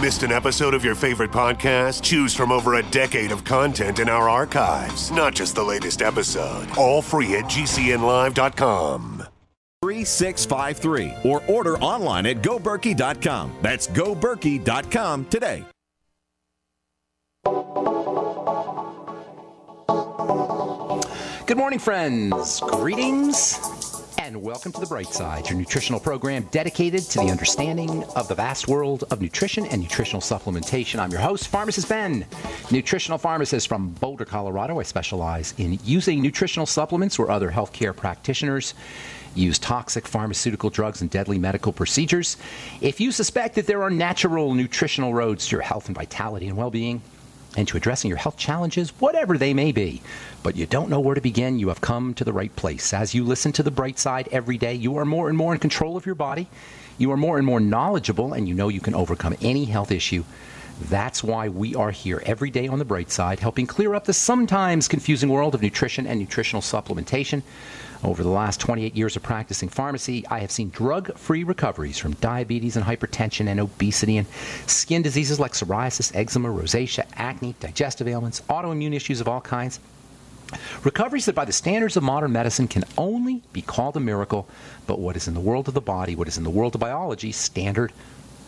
Missed an episode of your favorite podcast? Choose from over a decade of content in our archives, not just the latest episode. All free at GCNlive.com. 3653 or order online at goberkey.com. That's goberkey.com today. Good morning, friends. Greetings and welcome to The Bright Side, your nutritional program dedicated to the understanding of the vast world of nutrition and nutritional supplementation. I'm your host, Pharmacist Ben, nutritional pharmacist from Boulder, Colorado. I specialize in using nutritional supplements where other healthcare practitioners use toxic pharmaceutical drugs and deadly medical procedures. If you suspect that there are natural nutritional roads to your health and vitality and well-being, and to addressing your health challenges, whatever they may be, but you don't know where to begin, you have come to the right place. As you listen to The Bright Side every day, you are more and more in control of your body. You are more and more knowledgeable, and you know you can overcome any health issue. That's why we are here every day on The Bright Side, helping clear up the sometimes confusing world of nutrition and nutritional supplementation. Over the last 28 years of practicing pharmacy, I have seen drug-free recoveries from diabetes and hypertension and obesity and skin diseases like psoriasis, eczema, rosacea, acne, digestive ailments, autoimmune issues of all kinds. Recoveries that by the standards of modern medicine can only be called a miracle, but what is in the world of the body, what is in the world of biology, standard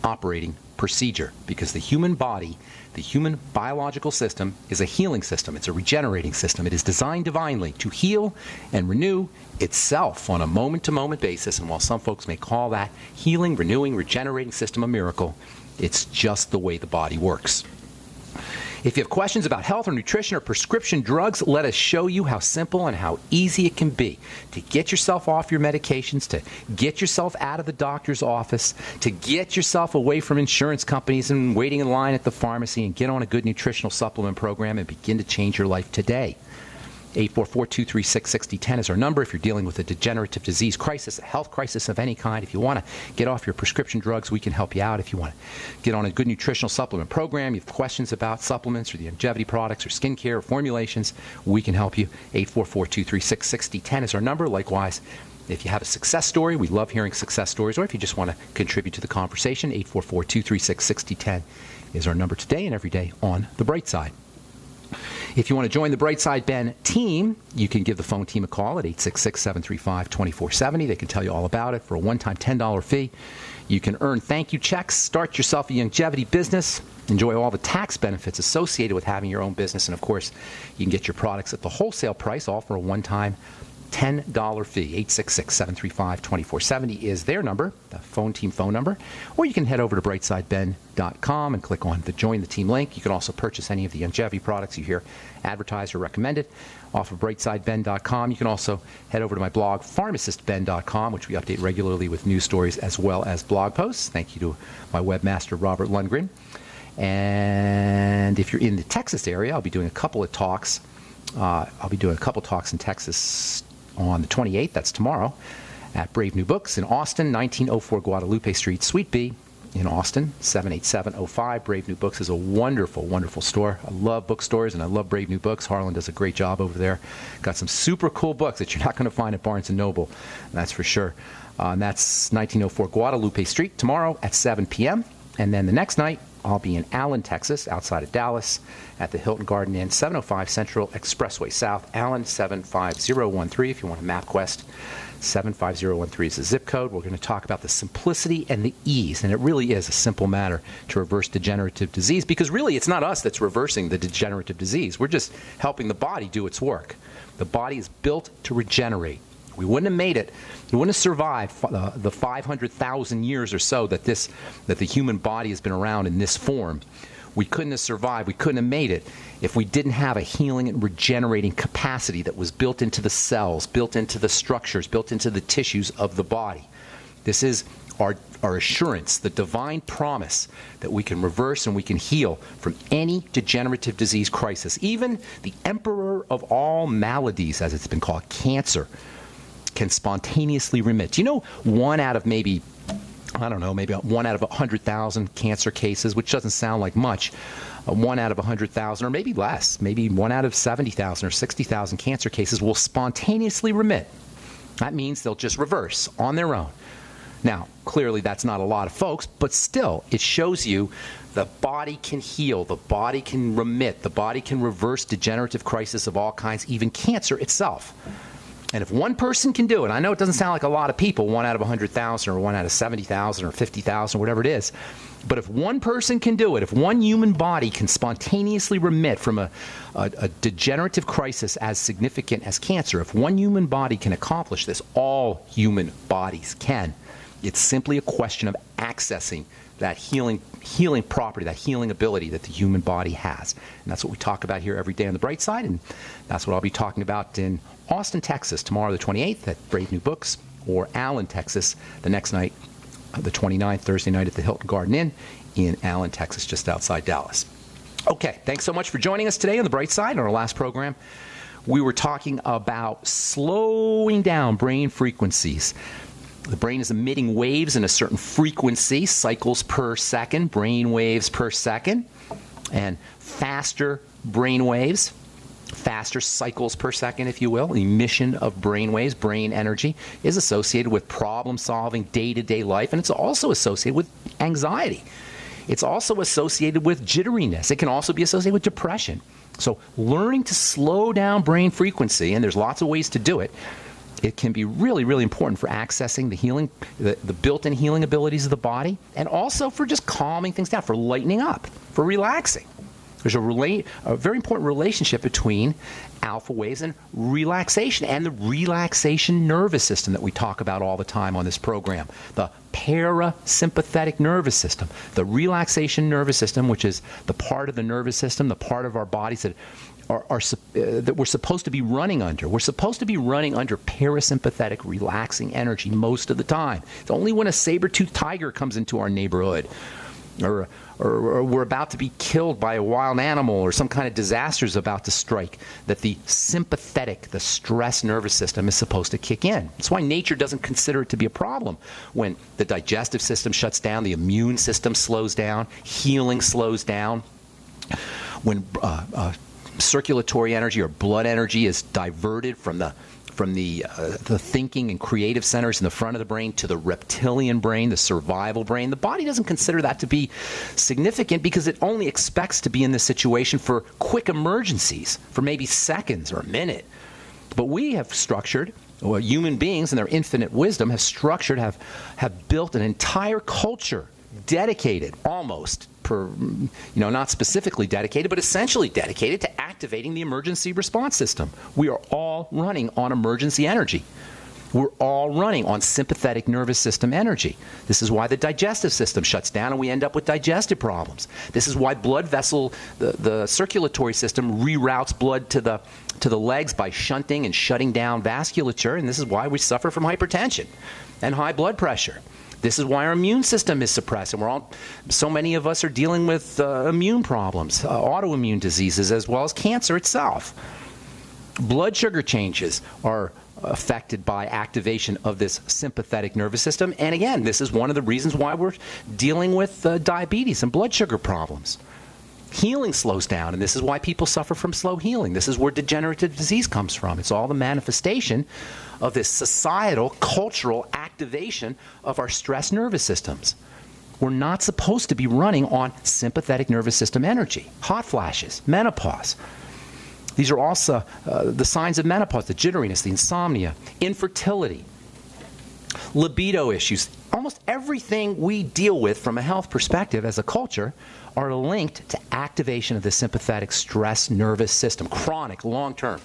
operating procedure. Because the human body, the human biological system, is a healing system. It's a regenerating system. It is designed divinely to heal and renew itself on a moment-to-moment basis. And while some folks may call that healing, renewing, regenerating system a miracle, it's just the way the body works. If you have questions about health or nutrition or prescription drugs, let us show you how simple and how easy it can be to get yourself off your medications, to get yourself out of the doctor's office, to get yourself away from insurance companies and waiting in line at the pharmacy, and get on a good nutritional supplement program and begin to change your life today. 844-236-6010 is our number if you're dealing with a degenerative disease crisis, a health crisis of any kind. If you want to get off your prescription drugs, we can help you out. If you want to get on a good nutritional supplement program, you have questions about supplements or the longevity products or skincare or formulations, we can help you. 844-236-6010 is our number. Likewise, if you have a success story, we love hearing success stories, or if you just want to contribute to the conversation, 844-236-6010 is our number today and every day on The Bright Side. If you want to join the Bright Side Ben team, you can give the phone team a call at 866-735-2470. They can tell you all about it for a one-time $10 fee. You can earn thank you checks, start yourself a longevity business, enjoy all the tax benefits associated with having your own business, and of course, you can get your products at the wholesale price, all for a one-time $10 fee. 866-735-2470 is their number, the phone team phone number. Or you can head over to brightsideben.com and click on the Join the Team link. You can also purchase any of the longevity products you hear advertised or recommended off of brightsideben.com. You can also head over to my blog, pharmacistben.com, which we update regularly with news stories as well as blog posts. Thank you to my webmaster, Robert Lundgren. And if you're in the Texas area, I'll be doing a couple of talks. In Texas on the 28th, that's tomorrow, at Brave New Books in Austin, 1904 Guadalupe Street, Suite B in Austin, 78705. Brave New Books is a wonderful, wonderful store. I love bookstores, and I love Brave New Books. Harlan does a great job over there. Got some super cool books that you're not going to find at Barnes & Noble, that's for sure. And that's 1904 Guadalupe Street tomorrow at 7 p.m. And then the next night, I'll be in Allen, Texas, outside of Dallas, at the Hilton Garden Inn, 705 Central Expressway South, Allen 75013. If you want a MapQuest, 75013 is the zip code. We're going to talk about the simplicity and the ease, and it really is a simple matter to reverse degenerative disease, because really it's not us that's reversing the degenerative disease. We're just helping the body do its work. The body is built to regenerate. We wouldn't have made it. We wouldn't have survived the 500,000 years or so that the human body has been around in this form. We couldn't have survived. We couldn't have made it if we didn't have a healing and regenerating capacity that was built into the cells, built into the structures, built into the tissues of the body. This is our assurance, the divine promise that we can reverse and we can heal from any degenerative disease crisis. Even the emperor of all maladies, as it's been called, cancer, can spontaneously remit. Do you know one out of maybe 100,000 cancer cases, which doesn't sound like much, 1 out of 100,000, or maybe less, maybe 1 out of 70,000 or 60,000 cancer cases will spontaneously remit. That means they'll just reverse on their own. Now, clearly that's not a lot of folks, but still, it shows you The body can heal. The body can remit. The body can reverse degenerative crisis of all kinds, even cancer itself. And if one person can do it, I know it doesn't sound like a lot of people, 1 out of 100,000 or 1 out of 70,000 or 50,000, whatever it is, but if one person can do it, if one human body can spontaneously remit from a degenerative crisis as significant as cancer, if one human body can accomplish this, all human bodies can. It's simply a question of accessing that healing property, that healing ability that the human body has. And that's what we talk about here every day on the Bright Side, and that's what I'll be talking about in Austin, Texas, tomorrow the 28th at Brave New Books, or Allen, Texas, the next night, the 29th, Thursday night at the Hilton Garden Inn in Allen, Texas, just outside Dallas. Okay, thanks so much for joining us today on the Bright Side. On our last program, we were talking about slowing down brain frequencies. The brain is emitting waves in a certain frequency, cycles per second, brain waves per second, and faster brain waves, faster cycles per second, if you will. The emission of brain waves, brain energy, is associated with problem-solving day-to-day life, and it's also associated with anxiety. It's also associated with jitteriness. It can also be associated with depression. So learning to slow down brain frequency, and there's lots of ways to do it, it can be really, really important for accessing the healing, the built-in healing abilities of the body, and also for just calming things down, for lightening up, for relaxing. There's a very important relationship between alpha waves and relaxation, and the relaxation nervous system that we talk about all the time on this program, the parasympathetic nervous system. The relaxation nervous system, which is the part of the nervous system, the part of our bodies that that we're supposed to be running under. We're supposed to be running under parasympathetic, relaxing energy most of the time. It's only when a saber-toothed tiger comes into our neighborhood, or we're about to be killed by a wild animal, or some kind of disaster is about to strike, that the sympathetic, the stress nervous system is supposed to kick in. That's why nature doesn't consider it to be a problem. When the digestive system shuts down, the immune system slows down, healing slows down. When circulatory energy or blood energy is diverted from the thinking and creative centers in the front of the brain to the reptilian brain, the survival brain, the body doesn't consider that to be significant because it only expects to be in this situation for quick emergencies, for maybe seconds or a minute. But we have structured, or human beings in their infinite wisdom have structured, have built an entire culture dedicated, almost, not specifically dedicated, but essentially dedicated to activating the emergency response system. We are all running on emergency energy. We're all running on sympathetic nervous system energy. This is why the digestive system shuts down and we end up with digestive problems. This is why blood vessel, the circulatory system reroutes blood to the legs by shunting and shutting down vasculature, and this is why we suffer from hypertension and high blood pressure. This is why our immune system is suppressed, and so many of us are dealing with immune problems, autoimmune diseases, as well as cancer itself. Blood sugar changes are affected by activation of this sympathetic nervous system, and again, this is one of the reasons why we're dealing with diabetes and blood sugar problems. Healing slows down, and this is why people suffer from slow healing. This is where degenerative disease comes from. It's all the manifestation of this societal, cultural activation of our stress nervous systems. We're not supposed to be running on sympathetic nervous system energy. Hot flashes, menopause. These are also the signs of menopause, the jitteriness, the insomnia, infertility, libido issues. Almost everything we deal with from a health perspective as a culture are linked to activation of the sympathetic stress nervous system, chronic, long-term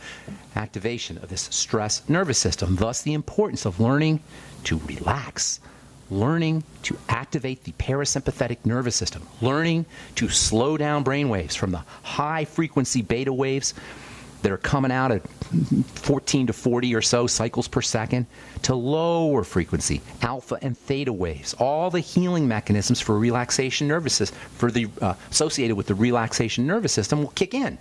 activation of this stress nervous system. Thus, the importance of learning to relax, learning to activate the parasympathetic nervous system, learning to slow down brain waves from the high-frequency beta waves that are coming out at 14 to 40 or so cycles per second to lower frequency, alpha and theta waves. All the healing mechanisms for relaxation nervous system, associated with the relaxation nervous system, will kick in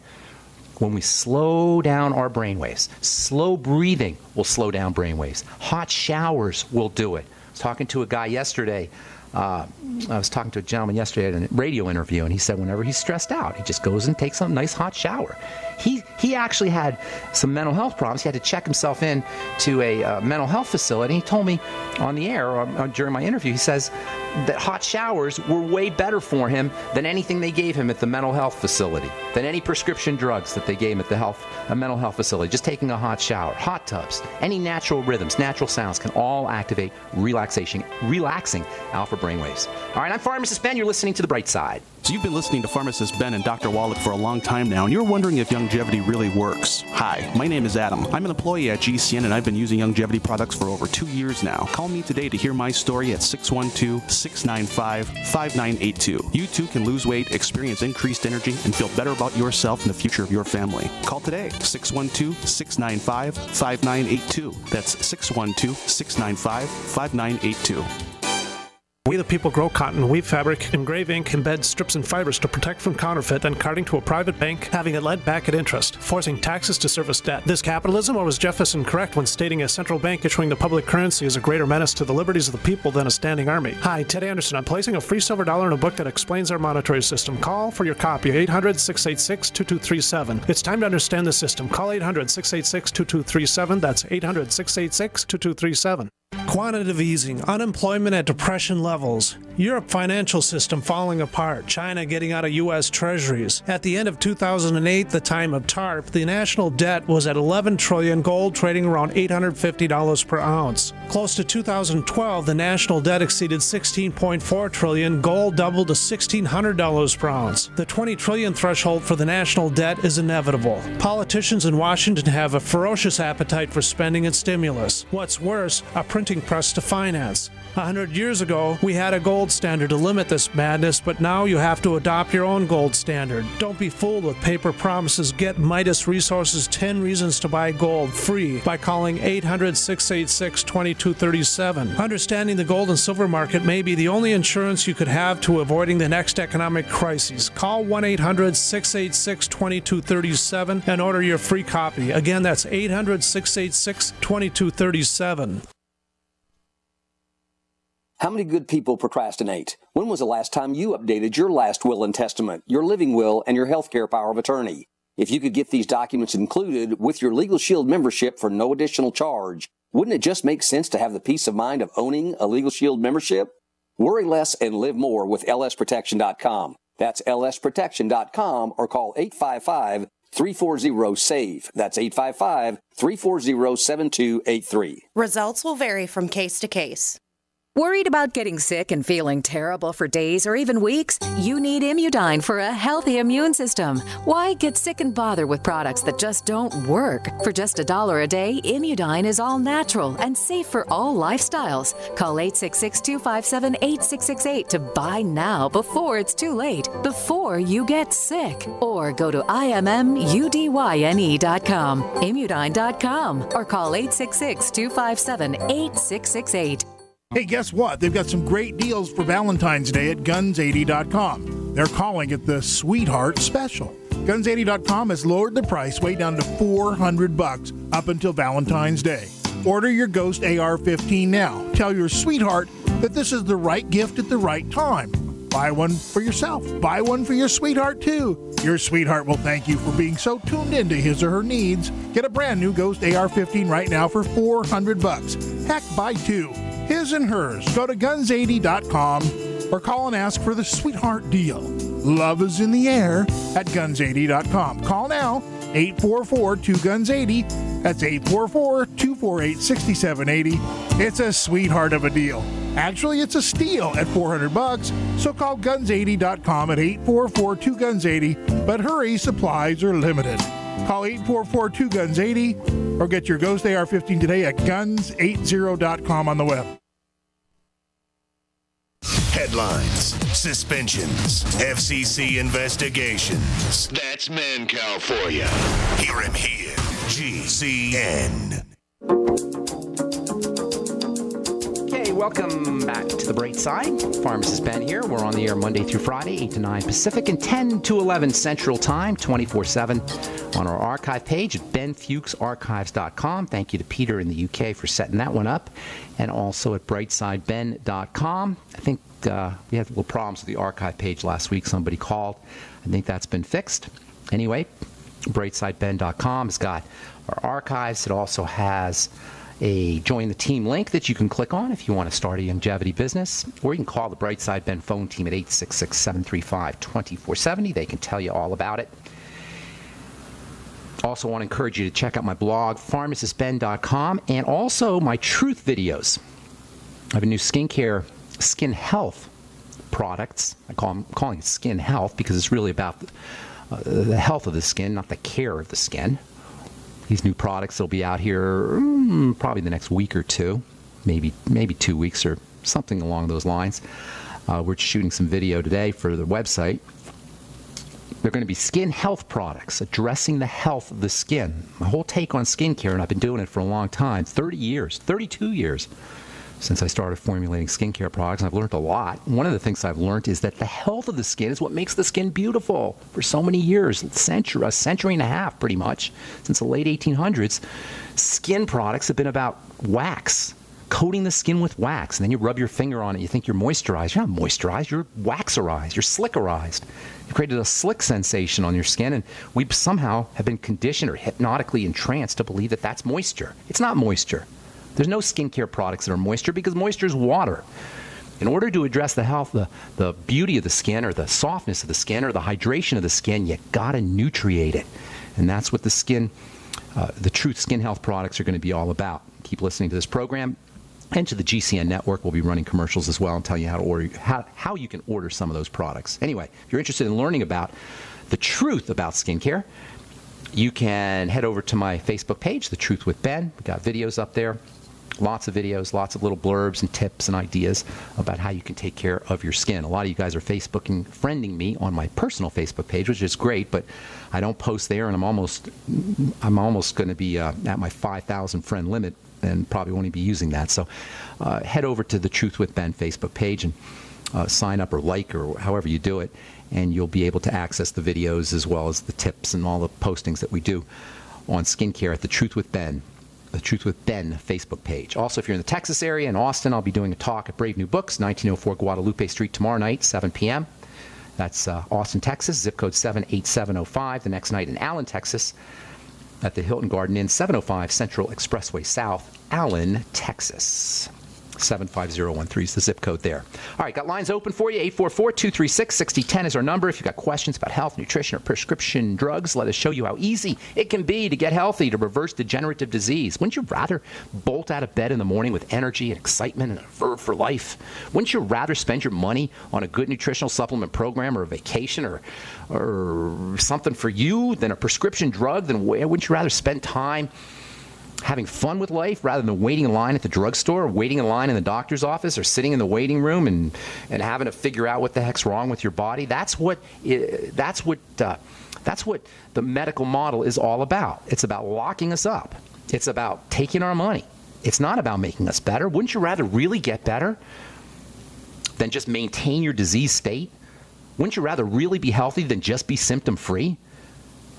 when we slow down our brain waves. Slow breathing will slow down brain waves. Hot showers will do it. I was talking to a guy yesterday. I was talking to a gentleman yesterday at a radio interview, and he said whenever he's stressed out, he just goes and takes a nice hot shower. He actually had some mental health problems. He had to check himself in to a mental health facility. He told me on the air during my interview, he says, that hot showers were way better for him than anything they gave him at the mental health facility, than any prescription drugs that they gave him at the mental health facility. Just taking a hot shower, hot tubs, any natural rhythms, natural sounds can all activate relaxing alpha brainwaves. All right, I'm Pharmacist Ben. You're listening to The Bright Side. So you've been listening to Pharmacist Ben and Dr. Wallach for a long time now, and you're wondering if longevity really works. Hi, my name is Adam. I'm an employee at GCN, and I've been using longevity products for over 2 years now. Call me today to hear my story at 612-695-5982. You too can lose weight, experience increased energy, and feel better about yourself and the future of your family. Call today, 612-695-5982. That's 612-695-5982. We the people grow cotton, weave fabric, engrave ink, embed strips and fibers to protect from counterfeit, then carting to a private bank, having it lent back at interest, forcing taxes to service debt. This capitalism, or was Jefferson correct when stating a central bank issuing the public currency is a greater menace to the liberties of the people than a standing army? Hi, Ted Anderson. I'm placing a free silver dollar in a book that explains our monetary system. Call for your copy, 800-686-2237. It's time to understand the system. Call 800-686-2237. That's 800-686-2237. Quantitative easing, unemployment at depression levels, Europe financial system falling apart, China getting out of U.S. treasuries. At the end of 2008, the time of TARP, the national debt was at $11 trillion, gold trading around $850 per ounce. Close to 2012, the national debt exceeded $16.4 trillion, gold doubled to $1,600 per ounce. The $20 trillion threshold for the national debt is inevitable. Politicians in Washington have a ferocious appetite for spending and stimulus. What's worse, a printing press to finance. 100 years ago, we had a gold standard to limit this madness, but now you have to adopt your own gold standard. Don't be fooled with paper promises. Get Midas Resources 10 Reasons to Buy Gold free by calling 800-686-2237. Understanding the gold and silver market may be the only insurance you could have to avoiding the next economic crisis. Call 1-800-686-2237 and order your free copy. Again, that's 800-686-2237. How many good people procrastinate? When was the last time you updated your last will and testament, your living will, and your healthcare power of attorney? If you could get these documents included with your Legal Shield membership for no additional charge, wouldn't it just make sense to have the peace of mind of owning a Legal Shield membership? Worry less and live more with lsprotection.com. That's lsprotection.com, or call 855-340-SAVE. That's 855-340-7283. Results will vary from case to case. Worried about getting sick and feeling terrible for days or even weeks? You need Immudyne for a healthy immune system. Why get sick and bother with products that just don't work? For just $1 a day, Immudyne is all natural and safe for all lifestyles. Call 866-257-8668 to buy now before it's too late, before you get sick. Or go to IMMUDYNE.com, Immudyne.com, or call 866-257-8668. Hey, guess what? They've got some great deals for Valentine's Day at Guns80.com. They're calling it the Sweetheart Special. Guns80.com has lowered the price way down to $400 up until Valentine's Day. Order your Ghost AR-15 now. Tell your sweetheart that this is the right gift at the right time. Buy one for yourself. Buy one for your sweetheart, too. Your sweetheart will thank you for being so tuned into his or her needs. Get a brand new Ghost AR-15 right now for $400. Heck, buy two. His and hers. Go to guns80.com or call and ask for the sweetheart deal. Love is in the air at guns80.com. Call now, 844-2GUNS80. That's 844-248-6780. It's a sweetheart of a deal. Actually, it's a steal at $400. So call guns80.com at 844-2GUNS80. But hurry, supplies are limited. Call 844-2GUNS80 or get your Ghost AR-15 today at guns80.com on the web. Headlines, suspensions, FCC investigations. That's Mancow for you. Hear him here. GCN. Okay, welcome back to The Bright Side. Pharmacist Ben here. We're on the air Monday through Friday, 8 to 9 Pacific and 10 to 11 Central Time, 24/7 on our archive page at benfuchsarchives.com. Thank you to Peter in the UK for setting that one up. And also at brightsideben.com. I think we had little problems with the archive page last week. Somebody called. I think that's been fixed. Anyway, brightsideben.com has got our archives. It also has a Join the Team link that you can click on if you want to start a longevity business, or you can call the Brightside Ben phone team at 866-735-2470. They can tell you all about it. Also want to encourage you to check out my blog, pharmacistben.com, and also my truth videos. I have a new skin health products. I'm calling it skin health because it's really about the health of the skin, not the care of the skin. These new products will be out here probably the next week or two, maybe 2 weeks or something along those lines. We're shooting some video today for the website. They're going to be skin health products, addressing the health of the skin. My whole take on skincare, and I've been doing it for a long time, 32 years since I started formulating skincare products, and I've learned a lot. One of the things I've learned is that the health of the skin is what makes the skin beautiful. For so many years, a century and a half pretty much, since the late 1800s, skin products have been about wax, coating the skin with wax, and then you rub your finger on it, you think you're moisturized. You're not moisturized, you're waxerized, you're slickerized. You've created a slick sensation on your skin, and we somehow have been conditioned or hypnotically entranced to believe that that's moisture. It's not moisture. There's no skincare products that are moisture because moisture is water. In order to address the health, the beauty of the skin, or the softness of the skin, or the hydration of the skin, you gotta nutriate it. And that's what the Truth Skin Health products are going to be all about. Keep listening to this program. And to the GCN network, we'll be running commercials as well and tell you how you can order some of those products. Anyway, if you're interested in learning about the truth about skincare, you can head over to my Facebook page, The Truth with Ben. We've got videos up there, lots of videos, lots of little blurbs and tips and ideas about how you can take care of your skin. A lot of you guys are friending me on my personal Facebook page, which is great, but I don't post there, and I'm almost going to be at my 5,000 friend limit, and probably won't even be using that. So head over to the Truth with Ben Facebook page and sign up or like or however you do it, and you'll be able to access the videos as well as the tips and all the postings that we do on skincare at the Truth with Ben Facebook page. Also, if you're in the Texas area, in Austin, I'll be doing a talk at Brave New Books, 1904 Guadalupe Street tomorrow night, 7 p.m. That's Austin, Texas, zip code 78705. The next night in Allen, Texas, at the Hilton Garden Inn, 705 Central Expressway South, Allen, Texas. 75013 is the zip code there. All right, got lines open for you. 844-236-6010 is our number. If you've got questions about health, nutrition, or prescription drugs, let us show you how easy it can be to get healthy, to reverse degenerative disease. Wouldn't you rather bolt out of bed in the morning with energy and excitement and a verve for life? Wouldn't you rather spend your money on a good nutritional supplement program or a vacation or something for you than a prescription drug? Wouldn't you rather spend time having fun with life rather than waiting in line at the drugstore, or waiting in line in the doctor's office, or sitting in the waiting room and having to figure out what the heck's wrong with your body? That's what the medical model is all about. It's about locking us up. It's about taking our money. It's not about making us better. Wouldn't you rather really get better than just maintain your disease state? Wouldn't you rather really be healthy than just be symptom-free?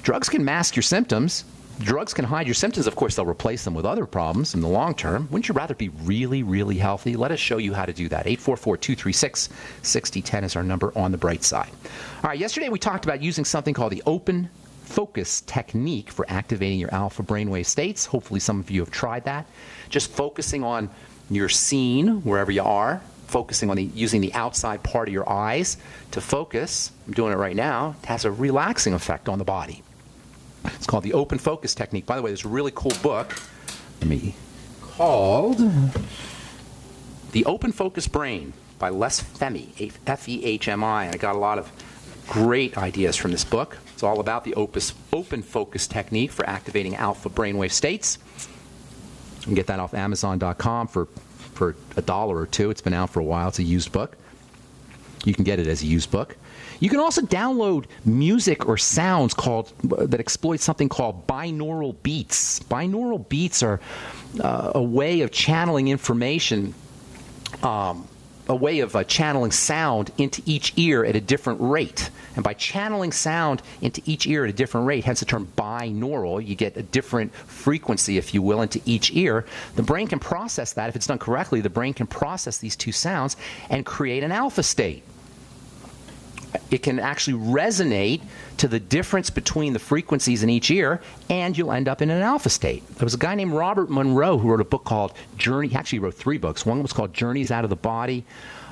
Drugs can mask your symptoms. Drugs can hide your symptoms. Of course, they'll replace them with other problems in the long term. Wouldn't you rather be really, really healthy? Let us show you how to do that. 844-236-6010 is our number on the bright side. All right, yesterday we talked about using something called the open focus technique for activating your alpha brainwave states. Hopefully some of you have tried that. Just focusing on your scene, wherever you are, focusing on using the outside part of your eyes to focus. I'm doing it right now. It has a relaxing effect on the body. It's called the open focus technique. By the way, there's a really cool book called The Open Focus Brain by Les Fehmi, F-E-H-M-I. And I got a lot of great ideas from this book. It's all about the open focus technique for activating alpha brainwave states. You can get that off Amazon.com for $1 or $2. It's been out for a while. It's a used book. You can get it as a used book. You can also download music or sounds that exploit something called binaural beats. Binaural beats are a way of channeling information, a way of channeling sound into each ear at a different rate. And by channeling sound into each ear at a different rate, hence the term binaural, you get a different frequency, if you will, into each ear. The brain can process that. If it's done correctly, the brain can process these two sounds and create an alpha state. it can actually resonate to the difference between the frequencies in each ear, and you'll end up in an alpha state. There was a guy named Robert Monroe who wrote a book called Journey. He actually wrote 3 books. One was called Journeys Out of the Body.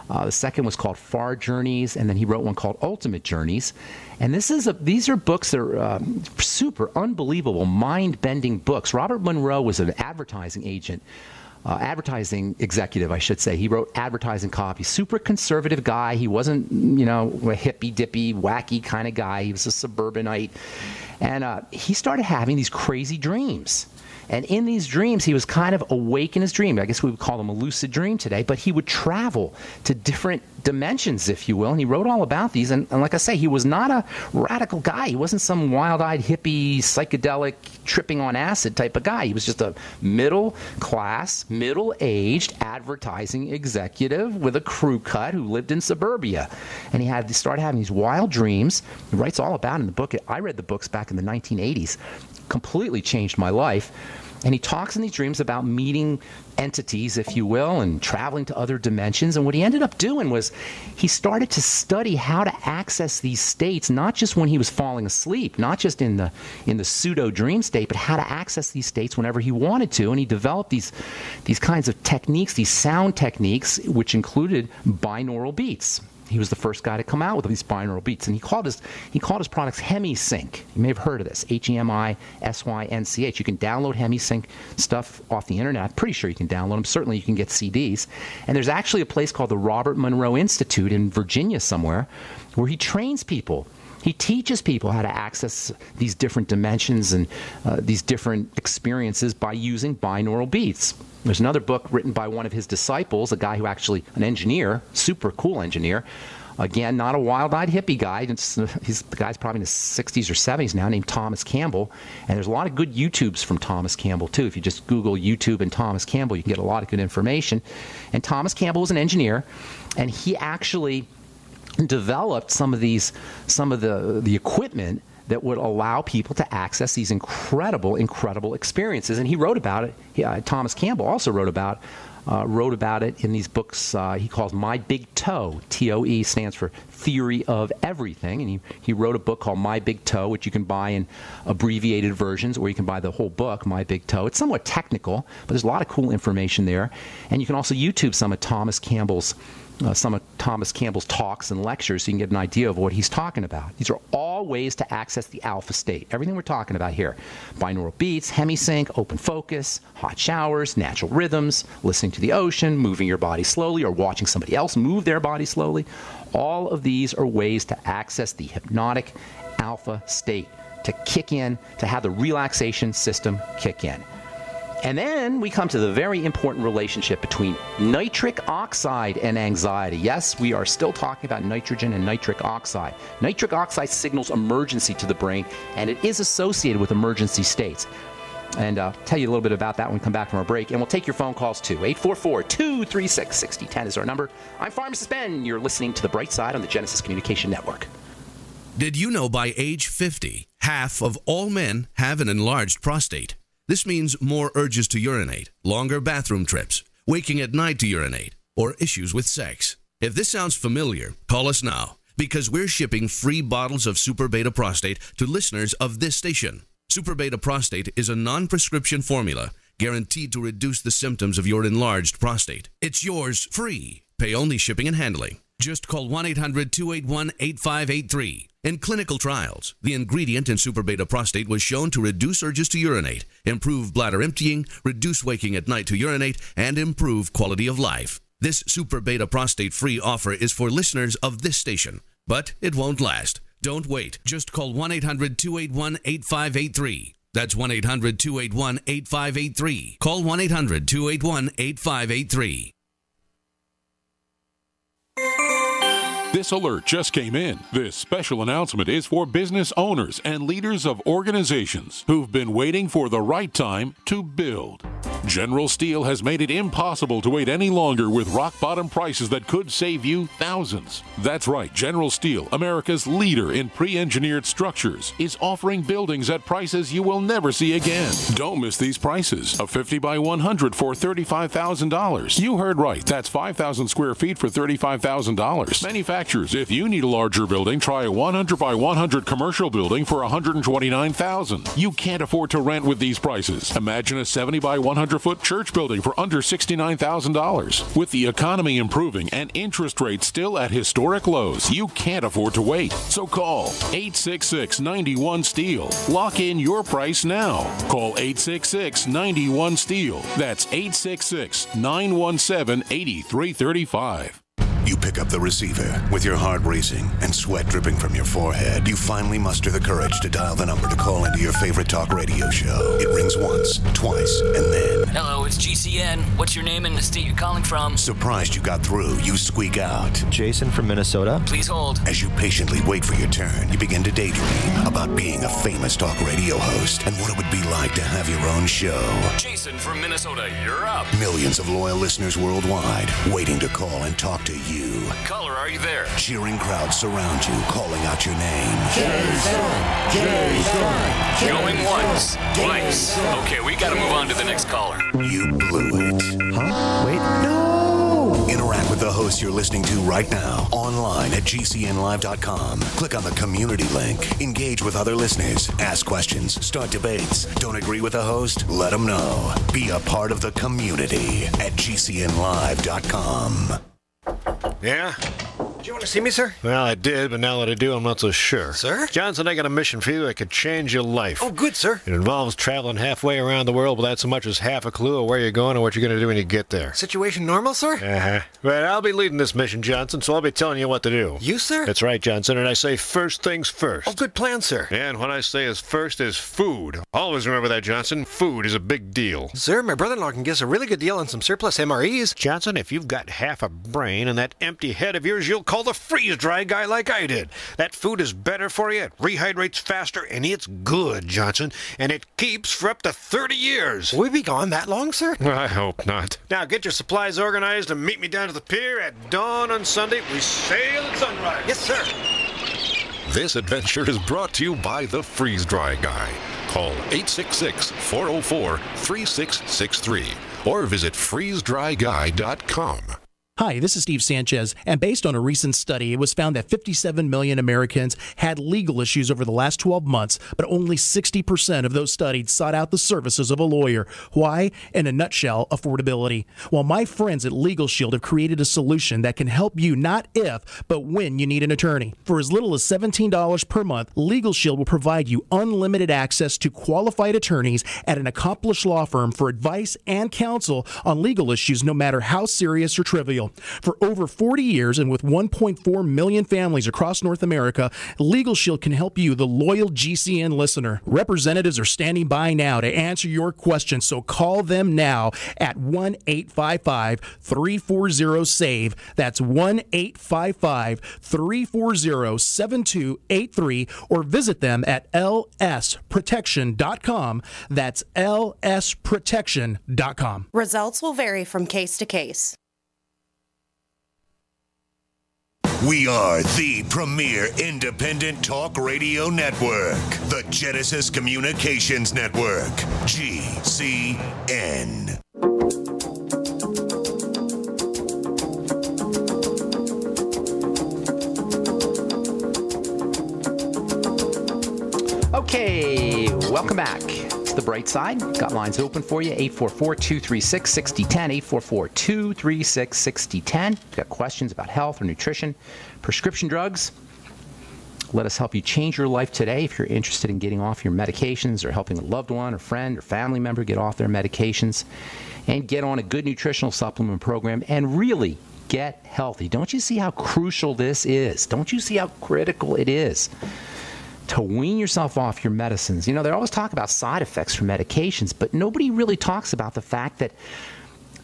The second was called Far Journeys, and then he wrote one called Ultimate Journeys. And these are books that are super unbelievable, mind-bending books. Robert Monroe was an advertising agent. Advertising executive, I should say. He wrote advertising copy. Super conservative guy. He wasn't, a hippy-dippy, wacky kind of guy. He was a suburbanite. And he started having these crazy dreams. And in these dreams, he was kind of awake in his dream. I guess we would call them a lucid dream today. But he would travel to different dimensions, if you will. And he wrote all about these. And like I say, he was not a radical guy. He wasn't some wild-eyed, hippie, psychedelic, tripping on acid type of guy. He was just a middle-class, middle-aged advertising executive with a crew cut who lived in suburbia. And he started having these wild dreams. He writes all about it in the book. I read the books back in the 1980s. Completely changed my life. And he talks in these dreams about meeting entities, if you will, and traveling to other dimensions. And what he ended up doing was he started to study how to access these states, not just when he was falling asleep, not just in the pseudo dream state, but how to access these states whenever he wanted to. And he developed these kinds of techniques, these sound techniques, which included binaural beats. He was the first guy to come out with these binaural beats, and he called his products HemiSync. You may have heard of this, HEMISYNCH. You can download HemiSync stuff off the internet. I'm pretty sure you can download them. Certainly you can get CDs. And there's actually a place called the Robert Monroe Institute in Virginia somewhere where he trains people. He teaches people how to access these different dimensions and these different experiences by using binaural beats. There's another book written by one of his disciples, a guy who actually, an engineer, super cool engineer. Again, not a wild-eyed hippie guy. The guy's probably in his 60s or 70s now, named Thomas Campbell. And there's a lot of good YouTubes from Thomas Campbell, too. If you just Google YouTube and Thomas Campbell, you can get a lot of good information. And Thomas Campbell was an engineer, and he actually developed some of the equipment that would allow people to access these incredible experiences. And he wrote about it. Thomas Campbell also wrote about it in these books he calls My Big Toe. TOE stands for Theory of Everything. And he wrote a book called My Big Toe, which you can buy in abbreviated versions, or you can buy the whole book, My Big Toe. It's somewhat technical, but there's a lot of cool information there. And you can also YouTube some of Thomas Campbell's talks and lectures so you can get an idea of what he's talking about. These are all ways to access the alpha state. Everything we're talking about here. Binaural beats, HemiSync, open focus, hot showers, natural rhythms, listening to the ocean, moving your body slowly, or watching somebody else move their body slowly. All of these are ways to access the hypnotic alpha state, to kick in, to have the relaxation system kick in. And then we come to the very important relationship between nitric oxide and anxiety. Yes, we are still talking about nitrogen and nitric oxide. Nitric oxide signals emergency to the brain, and it is associated with emergency states. And I'll tell you a little bit about that when we come back from our break. And we'll take your phone calls too. 844-236-6010 is our number. I'm Pharmacist Ben. You're listening to The Bright Side on the Genesis Communication Network. Did you know by age 50, half of all men have an enlarged prostate? This means more urges to urinate, longer bathroom trips, waking at night to urinate, or issues with sex. If this sounds familiar, call us now, because we're shipping free bottles of Super Beta Prostate to listeners of this station. Super Beta Prostate is a non-prescription formula guaranteed to reduce the symptoms of your enlarged prostate. It's yours free. Pay only shipping and handling. Just call 1-800-281-8583. In clinical trials, the ingredient in Super Beta Prostate was shown to reduce urges to urinate, improve bladder emptying, reduce waking at night to urinate, and improve quality of life. This Super Beta Prostate free offer is for listeners of this station, but it won't last. Don't wait. Just call 1-800-281-8583. That's 1-800-281-8583. Call 1-800-281-8583. This alert just came in. This special announcement is for business owners and leaders of organizations who've been waiting for the right time to build. General Steel has made it impossible to wait any longer with rock-bottom prices that could save you thousands. That's right, General Steel, America's leader in pre-engineered structures, is offering buildings at prices you will never see again. Don't miss these prices. A 50 by 100 for $35,000. You heard right. That's 5,000 square feet for $35,000. Manufactured manufacturers. If you need a larger building, try a 100 by 100 commercial building for $129,000. You can't afford to rent with these prices. Imagine a 70 by 100 foot church building for under $69,000. With the economy improving and interest rates still at historic lows, you can't afford to wait. So call 866-91-STEEL. Lock in your price now. Call 866-91-STEEL. That's 866-917-8335. You pick up the receiver with your heart racing and sweat dripping from your forehead. You finally muster the courage to dial the number to call into your favorite talk radio show. It rings once, twice, and then... Hello, it's GCN. What's your name and the state you're calling from? Surprised you got through, you squeak out. Jason from Minnesota. Please hold. As you patiently wait for your turn, you begin to daydream about being a famous talk radio host and what it would be like to have your own show. Jason from Minnesota, you're up. Millions of loyal listeners worldwide waiting to call and talk to you. Caller, are you there? Cheering crowds surround you, calling out your name. Jason! Going once, twice. Okay, we gotta move on to the next caller. You blew it. Huh? Wait, no! Interact with the host you're listening to right now, online at GCNlive.com. Click on the community link. Engage with other listeners. Ask questions. Start debates. Don't agree with the host? Let them know. Be a part of the community at GCNlive.com. Yeah? Did you want to see me, sir? Well, I did, but now that I do, I'm not so sure. Sir? Johnson, I got a mission for you that could change your life. Oh, good, sir. It involves traveling halfway around the world without so much as half a clue of where you're going or what you're going to do when you get there. Situation normal, sir? Uh-huh. But I'll be leading this mission, Johnson, so I'll be telling you what to do. You, sir? That's right, Johnson, and I say first things first. Oh, good plan, sir. And what I say is first is food. Always remember that, Johnson. Food is a big deal. Sir, my brother-in-law can get us a really good deal on some surplus MREs. Johnson, if you've got half a brain and that empty head of yours, you'll call the freeze-dry guy like I did. That food is better for you, it rehydrates faster, and it's good, Johnson, and it keeps for up to 30 years. Will we be gone that long, sir? I hope not. Now get your supplies organized and meet me down to the pier at dawn on Sunday. We sail at sunrise. Yes, sir. This adventure is brought to you by the Freeze-Dry Guy. Call 866-404-3663 or visit freezedryguy.com. Hi, this is Steve Sanchez, and based on a recent study, it was found that 57 million Americans had legal issues over the last 12 months, but only 60% of those studied sought out the services of a lawyer. Why? In a nutshell, affordability. Well, my friends at Legal Shield have created a solution that can help you not if, but when you need an attorney. For as little as $17 per month, Legal Shield will provide you unlimited access to qualified attorneys at an accomplished law firm for advice and counsel on legal issues, no matter how serious or trivial. For over 40 years and with 1.4 million families across North America, Legal Shield can help you, the loyal GCN listener. Representatives are standing by now to answer your questions, so call them now at 1-855-340-SAVE. That's 1-855-340-7283, or visit them at lsprotection.com. That's lsprotection.com. Results will vary from case to case. We are the premier independent talk radio network, the Genesis Communications Network, GCN. Okay, welcome back. It's the bright side. Got lines open for you, 844-236-6010, 844-236-6010. Got questions about health or nutrition, prescription drugs. Let us help you change your life today. If you're interested in getting off your medications or helping a loved one or friend or family member get off their medications and get on a good nutritional supplement program and really get healthy. Don't you see how crucial this is? Don't you see how critical it is to wean yourself off your medicines? You know, they always talk about side effects from medications, but nobody really talks about the fact that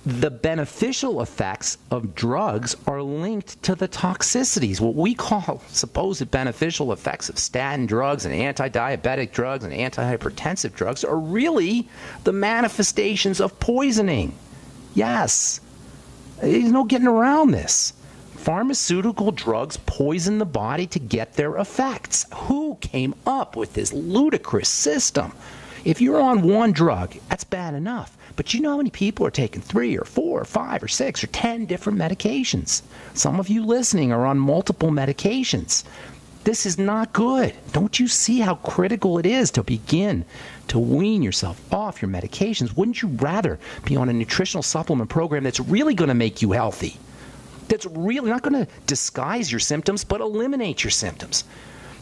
the beneficial effects of drugs are linked to the toxicities, what we call supposed beneficial effects of statin drugs and anti-diabetic drugs and antihypertensive drugs are really the manifestations of poisoning. Yes, there's no getting around this. Pharmaceutical drugs poison the body to get their effects. Who came up with this ludicrous system? If you're on one drug, that's bad enough. But you know how many people are taking 3 or 4 or 5 or 6 or 10 different medications? Some of you listening are on multiple medications. This is not good. Don't you see how critical it is to begin to wean yourself off your medications? Wouldn't you rather be on a nutritional supplement program that's really going to make you healthy? That's really not going to disguise your symptoms, but eliminate your symptoms.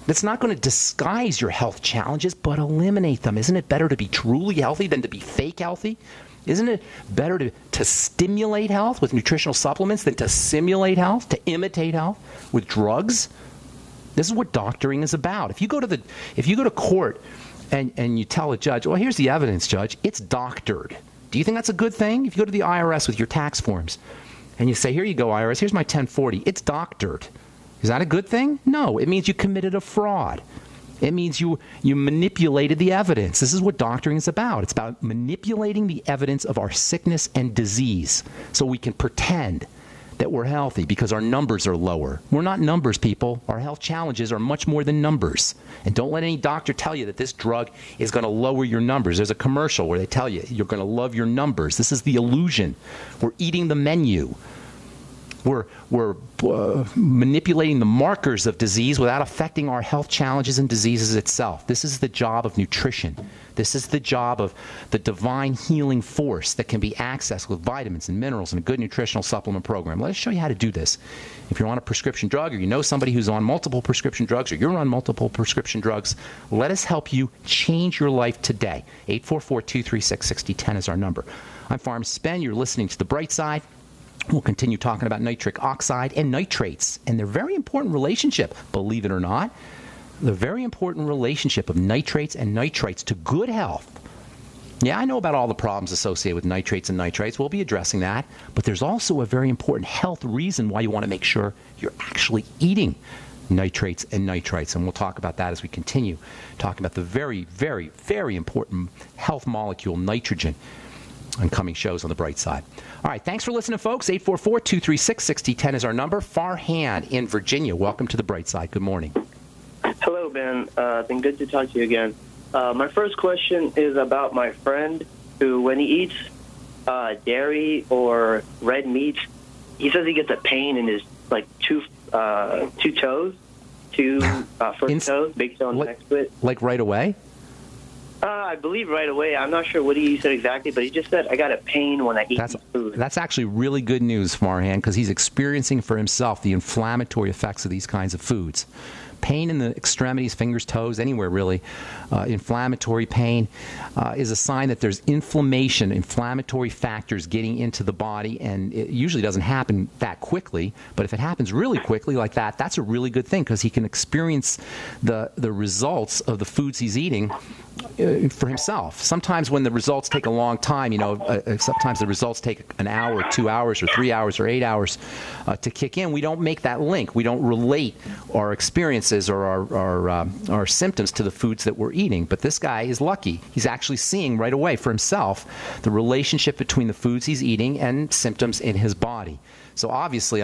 That's not going to disguise your health challenges, but eliminate them. Isn't it better to be truly healthy than to be fake healthy? Isn't it better to stimulate health with nutritional supplements than to simulate health, to imitate health with drugs? This is what doctoring is about. If you go to court and you tell a judge, well, here's the evidence, judge, it's doctored. Do you think that's a good thing? If you go to the IRS with your tax forms and you say, here you go, IRS, here's my 1040, it's doctored. Is that a good thing? No, it means you committed a fraud. It means you manipulated the evidence. This is what doctoring is about. It's about manipulating the evidence of our sickness and disease so we can pretend that we're healthy because our numbers are lower. We're not numbers, people. Our health challenges are much more than numbers. And don't let any doctor tell you that this drug is going to lower your numbers. There's a commercial where they tell you you're going to love your numbers. This is the illusion. We're eating the menu. We're manipulating the markers of disease without affecting our health challenges and diseases itself. This is the job of nutrition. This is the job of the divine healing force that can be accessed with vitamins and minerals and a good nutritional supplement program. Let us show you how to do this. If you're on a prescription drug or you know somebody who's on multiple prescription drugs or you're on multiple prescription drugs, let us help you change your life today. 844-236-6010 is our number. I'm Pharmacist Ben. You're listening to The Bright Side. We'll continue talking about nitric oxide and nitrates and their very important relationship, believe it or not, the very important relationship of nitrates and nitrites to good health. Yeah, I know about all the problems associated with nitrates and nitrites. We'll be addressing that. But there's also a very important health reason why you want to make sure you're actually eating nitrates and nitrites. And we'll talk about that as we continue talking about the very, very, very important health molecule, nitrogen, on coming shows on The Bright Side. All right, thanks for listening, folks. 844-236-6010 is our number. Farhan in Virginia, welcome to The Bright Side. Good morning. Hello, Ben. Been good to talk to you again. My first question is about my friend who, when he eats dairy or red meat, he says he gets a pain in his two toes, first toes, big toe and next to it. Like right away? I believe right away. I'm not sure what he said exactly, but he just said, I got a pain when I eat food. That's actually really good news, Farhan, because he's experiencing for himself the inflammatory effects of these kinds of foods. Pain in the extremities, fingers, toes, anywhere really, inflammatory pain is a sign that there's inflammation, inflammatory factors getting into the body, and it usually doesn't happen that quickly, but if it happens really quickly like that, that's a really good thing because he can experience the results of the foods he's eating for himself. Sometimes when the results take a long time, sometimes the results take an hour, 2 hours, or 3 hours, or 8 hours to kick in. We don't make that link. We don't relate our experiences or our symptoms to the foods that we're eating. But this guy is lucky. He's actually seeing right away for himself the relationship between the foods he's eating and symptoms in his body. So obviously,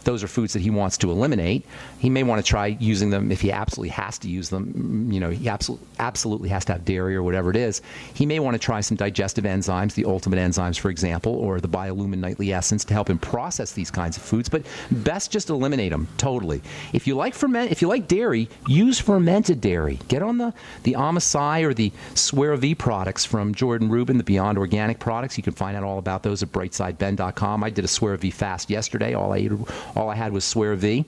those are foods that he wants to eliminate. He may want to try using them if he absolutely has to use them. He absolutely has to have dairy or whatever it is. He may want to try some digestive enzymes, the ultimate enzymes, for example, or the Biolumin Nightly Essence to help him process these kinds of foods. But best just eliminate them totally. If you like dairy, use fermented dairy. Get on the Amasai or the Swear V products from Jordan Rubin, the Beyond Organic products. You can find out all about those at brightsideben.com. I did a Swear V fast yesterday. All I had was Swear V.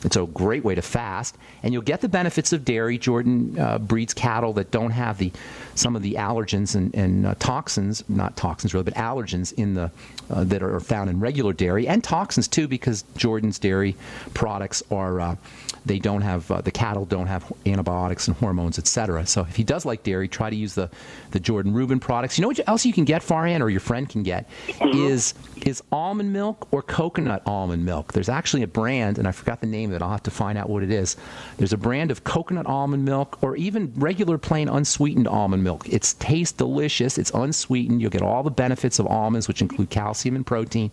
It's a great way to fast, and you'll get the benefits of dairy. Jordan breeds cattle that don't have some of the allergens and toxins, not toxins really, but allergens in that are found in regular dairy, and toxins too, because Jordan's dairy products are they don't have the cattle don't have antibiotics and hormones, etc. So if he does like dairy, try to use the Jordan Rubin products. You know what else you can get, Farhan, or your friend can get, is almond milk or coconut almond milk. There's actually a brand, and I forgot the name of it. I'll have to find out what it is. There's a brand of coconut almond milk or even regular plain unsweetened almond milk. It tastes delicious. It's unsweetened. You'll get all the benefits of almonds, which include calcium and protein,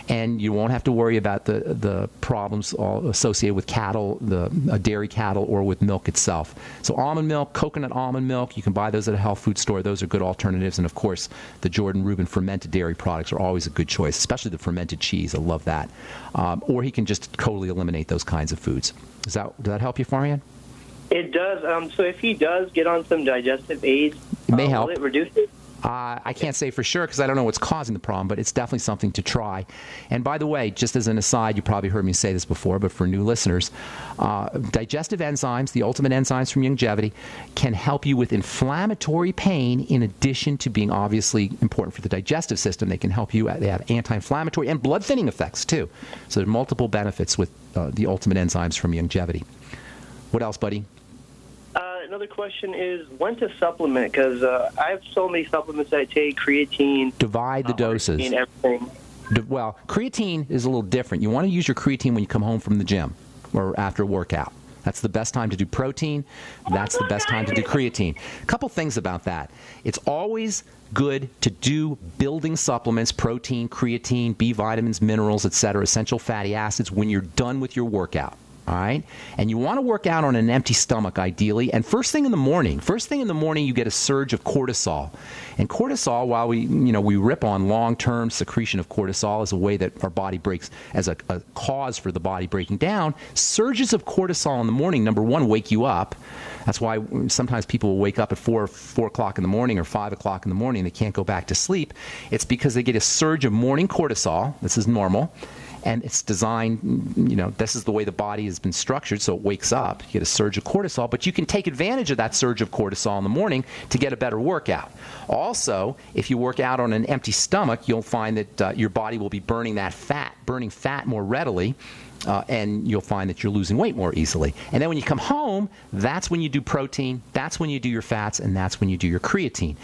and you won't have to worry about the problems all associated with cattle, the dairy cattle, or with milk itself. So almond milk, coconut almond milk, you can buy those at a health food store. Those are good alternatives. And, of course, the Jordan Rubin fermented dairy products are always a good choice, especially the fermented cheese. I love that. Or he can just totally eliminate those kinds of foods. Does that help you, Farian? It does. So if he does get on some digestive aids, it may help. Will it reduce it? I can't say for sure because I don't know what's causing the problem, but it's definitely something to try. And by the way, just as an aside, you probably heard me say this before, but for new listeners, digestive enzymes, the ultimate enzymes from Youngevity, can help you with inflammatory pain in addition to being obviously important for the digestive system. They can help you. They have anti-inflammatory and blood-thinning effects, too. So there are multiple benefits with the ultimate enzymes from Youngevity. What else, buddy? Another question is when to supplement, because I have so many supplements that I take, creatine. Divide the doses. And everything. Well, creatine is a little different. You want to use your creatine when you come home from the gym or after a workout. That's the best time to do protein. That's the best time to do creatine. A couple things about that. It's always good to do building supplements, protein, creatine, B vitamins, minerals, etc., essential fatty acids when you're done with your workout. All right? And you want to work out on an empty stomach, ideally. And first thing in the morning, you get a surge of cortisol. And cortisol, while we rip on long-term secretion of cortisol as a way that our body breaks, as a cause for the body breaking down, surges of cortisol in the morning, number one, wake you up. That's why sometimes people will wake up at 4 o'clock in the morning or 5 o'clock in the morning and they can't go back to sleep. It's because they get a surge of morning cortisol. This is normal. And it's designed, this is the way the body has been structured, so it wakes up. You get a surge of cortisol, but you can take advantage of that surge of cortisol in the morning to get a better workout. Also, if you work out on an empty stomach, you'll find that your body will be burning fat more readily. And you'll find that you're losing weight more easily. And then when you come home, that's when you do protein, that's when you do your fats, and that's when you do your creatine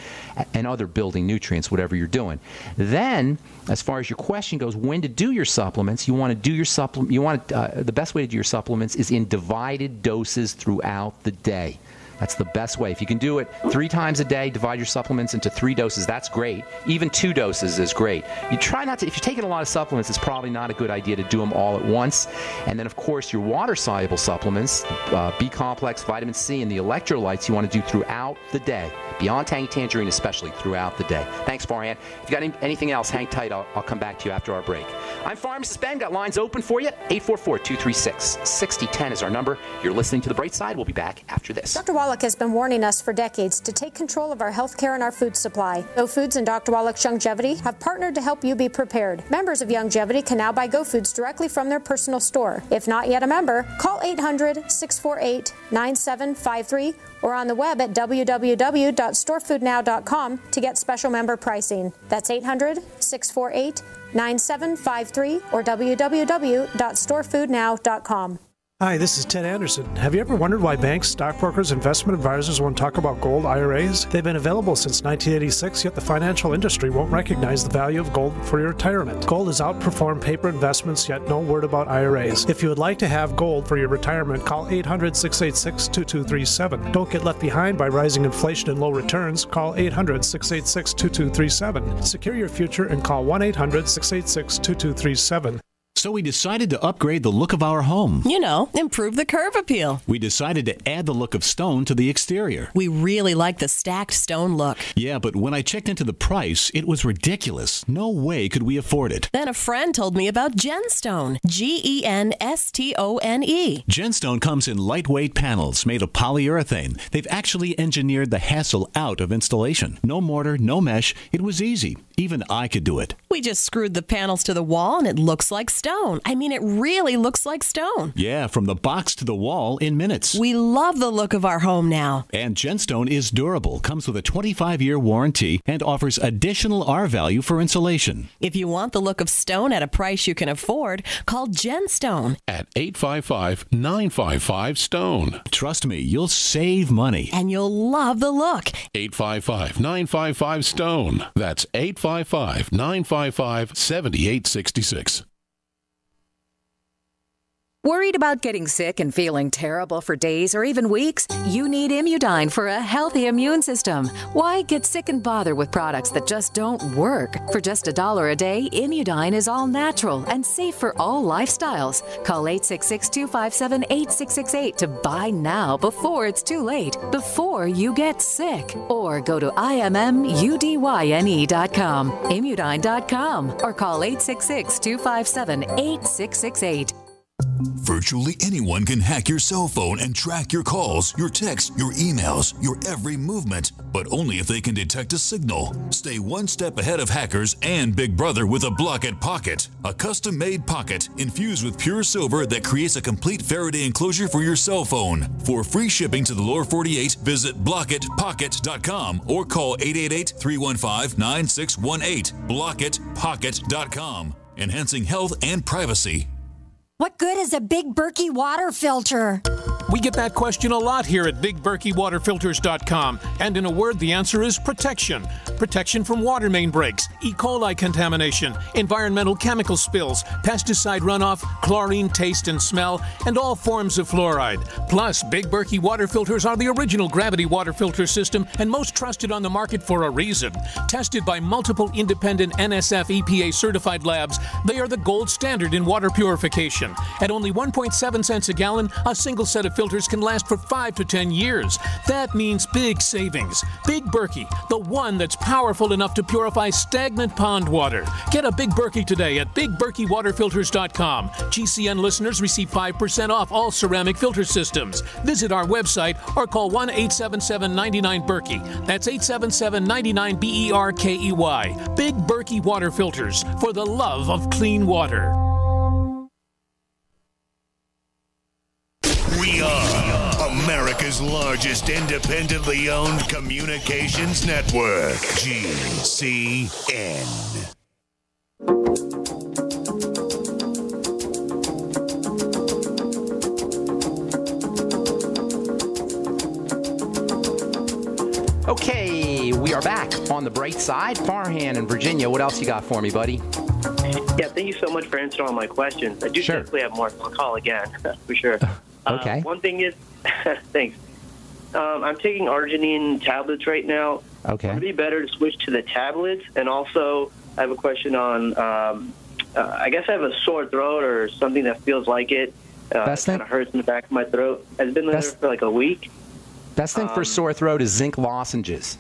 and other building nutrients, whatever you're doing. Then, as far as your question goes, when to do your supplements, you want to do your the best way to do your supplements is in divided doses throughout the day. That's the best way. If you can do it 3 times a day, divide your supplements into 3 doses, that's great. Even 2 doses is great. You try not to, if you're taking a lot of supplements, it's probably not a good idea to do them all at once. And then, of course, your water-soluble supplements, B-complex, vitamin C, and the electrolytes you want to do throughout the day. Beyond Tangy Tangerine, especially throughout the day. Thanks, Farhan. If you've got anything else, hang tight. I'll come back to you after our break. I'm Pharmacist Ben. Got lines open for you. 844-236-6010 is our number. You're listening to The Bright Side. We'll be back after this. Dr. Wallach has been warning us for decades to take control of our health care and our food supply. Go Foods and Dr. Wallach's Youngevity have partnered to help you be prepared. Members of Youngevity can now buy Go Foods directly from their personal store. If not yet a member, call 800-648-9753 or on the web at www.storefoodnow.com to get special member pricing. That's 800-648-9753 or www.storefoodnow.com. Hi, this is Ted Anderson. Have you ever wondered why banks, stockbrokers, investment advisors won't talk about gold IRAs? They've been available since 1986, yet the financial industry won't recognize the value of gold for your retirement. Gold has outperformed paper investments, yet no word about IRAs. If you would like to have gold for your retirement, call 800-686-2237. Don't get left behind by rising inflation and low returns. Call 800-686-2237. Secure your future and call 1-800-686-2237. So we decided to upgrade the look of our home. You know, improve the curb appeal. We decided to add the look of stone to the exterior. We really like the stacked stone look. Yeah, but when I checked into the price, it was ridiculous. No way could we afford it. Then a friend told me about Genstone. Genstone. Genstone comes in lightweight panels made of polyurethane. They've actually engineered the hassle out of installation. No mortar, no mesh. It was easy. Even I could do it. We just screwed the panels to the wall and it looks like stone. I mean, it really looks like stone. Yeah, from the box to the wall in minutes. We love the look of our home now. And Genstone is durable, comes with a 25-year warranty, and offers additional R value for insulation. If you want the look of stone at a price you can afford, call Genstone at 855-955-STONE. Trust me, you'll save money. And you'll love the look. 855-955-STONE. That's 855-955-7866. Worried about getting sick and feeling terrible for days or even weeks? You need Immudyne for a healthy immune system. Why get sick and bother with products that just don't work? For just $1 a day, Immudyne is all natural and safe for all lifestyles. Call 866-257-8668 to buy now before it's too late, before you get sick. Or go to IMMUDYNE.com, Immudyne.com, or call 866-257-8668. Virtually anyone can hack your cell phone and track your calls, your texts, your emails, your every movement, but only if they can detect a signal. Stay one step ahead of hackers and Big Brother with a Block-It Pocket, a custom-made pocket infused with pure silver that creates a complete Faraday enclosure for your cell phone. For free shipping to the lower 48, visit blockitpocket.com or call 888-315-9618. blockitpocket.com, enhancing health and privacy. What good is a Big Berkey water filter? We get that question a lot here at BigBerkeyWaterFilters.com, and in a word, the answer is protection. Protection from water main breaks, E. coli contamination, environmental chemical spills, pesticide runoff, chlorine taste and smell, and all forms of fluoride. Plus, Big Berkey water filters are the original gravity water filter system and most trusted on the market for a reason. Tested by multiple independent NSF EPA certified labs, they are the gold standard in water purification. At only 1.7 cents a gallon, a single set of filters can last for 5 to 10 years. That means big savings. Big Berkey, the one that's powerful enough to purify stagnant pond water. Get a Big Berkey today at BigBerkeyWaterFilters.com. GCN listeners receive 5% off all ceramic filter systems. Visit our website or call 1-877-99-BERKEY. That's 877-99-BERKEY. Big Berkey Water Filters, for the love of clean water. We are America's largest independently owned communications network, GCN. Okay, we are back on the bright side. Farhan and Virginia, what else you got for me, buddy? Yeah, thank you so much for answering all my questions. I do definitely have more, so I'll call again, for sure. Okay. One thing is, thanks. I'm taking arginine tablets right now. Okay. Would it be better to switch to the tablets? And also, I have a question on, I guess I have a sore throat or something that feels like it. It kind of hurts in the back of my throat. It's been there for like a week. Best thing for sore throat is zinc lozenges.